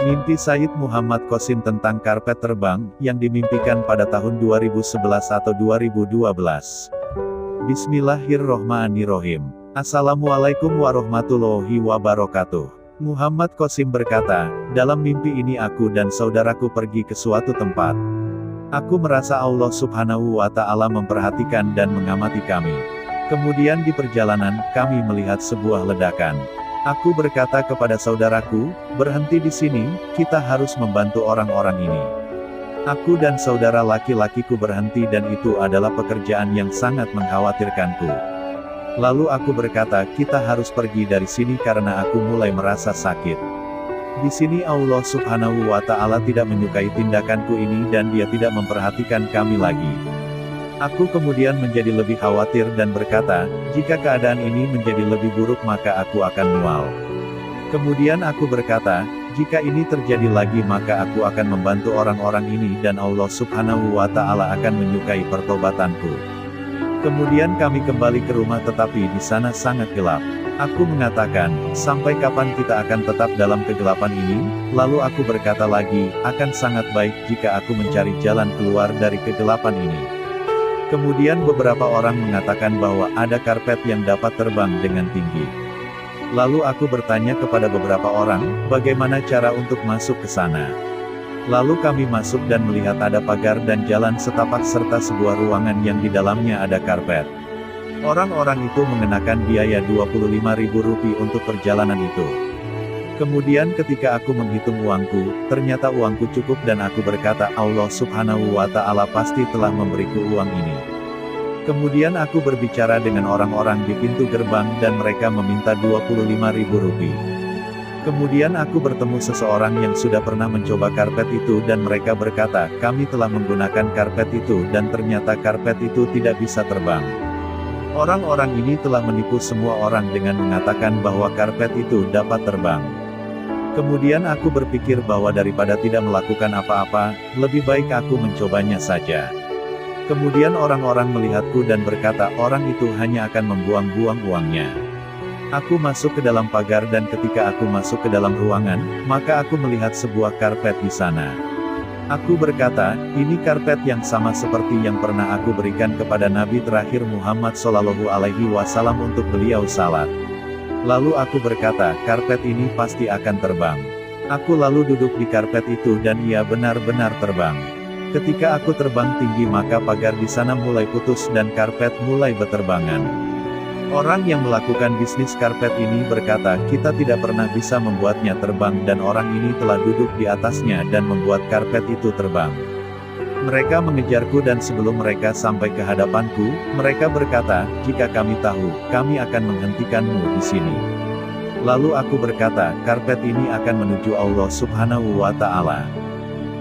Mimpi Sayyid Muhammad Qasim tentang karpet terbang, yang dimimpikan pada tahun 2011 atau 2012. Bismillahirrohmanirrohim. Assalamualaikum warahmatullahi wabarakatuh. Muhammad Qasim berkata, dalam mimpi ini aku dan saudaraku pergi ke suatu tempat. Aku merasa Allah Subhanahu wa Ta'ala memperhatikan dan mengamati kami. Kemudian di perjalanan, kami melihat sebuah ledakan. Aku berkata kepada saudaraku, berhenti di sini, kita harus membantu orang-orang ini. Aku dan saudara laki-lakiku berhenti dan itu adalah pekerjaan yang sangat mengkhawatirkanku. Lalu aku berkata, kita harus pergi dari sini karena aku mulai merasa sakit. Di sini Allah Subhanahu wa Ta'ala tidak menyukai tindakanku ini dan Dia tidak memperhatikan kami lagi. Aku kemudian menjadi lebih khawatir dan berkata, jika keadaan ini menjadi lebih buruk maka aku akan mual. Kemudian aku berkata, jika ini terjadi lagi maka aku akan membantu orang-orang ini dan Allah Subhanahu wa Ta'ala akan menyukai pertobatanku. Kemudian kami kembali ke rumah tetapi di sana sangat gelap. Aku mengatakan, sampai kapan kita akan tetap dalam kegelapan ini? Lalu aku berkata lagi, akan sangat baik jika aku mencari jalan keluar dari kegelapan ini. Kemudian beberapa orang mengatakan bahwa ada karpet yang dapat terbang dengan tinggi. Lalu aku bertanya kepada beberapa orang, bagaimana cara untuk masuk ke sana? Lalu kami masuk dan melihat ada pagar dan jalan setapak serta sebuah ruangan yang di dalamnya ada karpet. Orang-orang itu mengenakan biaya Rp25.000 untuk perjalanan itu. Kemudian ketika aku menghitung uangku, ternyata uangku cukup dan aku berkata Allah Subhanahu wa Ta'ala pasti telah memberiku uang ini. Kemudian aku berbicara dengan orang-orang di pintu gerbang dan mereka meminta Rp25.000. Kemudian aku bertemu seseorang yang sudah pernah mencoba karpet itu dan mereka berkata, kami telah menggunakan karpet itu dan ternyata karpet itu tidak bisa terbang. Orang-orang ini telah menipu semua orang dengan mengatakan bahwa karpet itu dapat terbang. Kemudian aku berpikir bahwa daripada tidak melakukan apa-apa, lebih baik aku mencobanya saja. Kemudian orang-orang melihatku dan berkata orang itu hanya akan membuang-buang uangnya. Aku masuk ke dalam pagar dan ketika aku masuk ke dalam ruangan, maka aku melihat sebuah karpet di sana. Aku berkata, ini karpet yang sama seperti yang pernah aku berikan kepada Nabi terakhir Muhammad Shallallahu Alaihi Wasallam untuk beliau salat. Lalu aku berkata, karpet ini pasti akan terbang. Aku lalu duduk di karpet itu dan ia benar-benar terbang. Ketika aku terbang tinggi maka pagar di sana mulai putus dan karpet mulai berterbangan. Orang yang melakukan bisnis karpet ini berkata, kita tidak pernah bisa membuatnya terbang dan orang ini telah duduk di atasnya dan membuat karpet itu terbang. Mereka mengejarku dan sebelum mereka sampai ke hadapanku, mereka berkata, jika kami tahu, kami akan menghentikanmu di sini. Lalu aku berkata, karpet ini akan menuju Allah Subhanahu wa Ta'ala.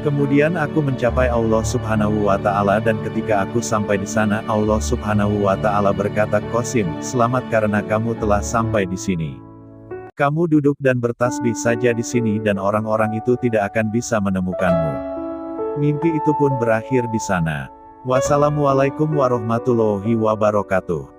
Kemudian aku mencapai Allah Subhanahu wa Ta'ala dan ketika aku sampai di sana Allah Subhanahu wa Ta'ala berkata, Qasim, selamat karena kamu telah sampai di sini. Kamu duduk dan bertasbih saja di sini dan orang-orang itu tidak akan bisa menemukanmu. Mimpi itu pun berakhir di sana. Wassalamualaikum warahmatullahi wabarakatuh.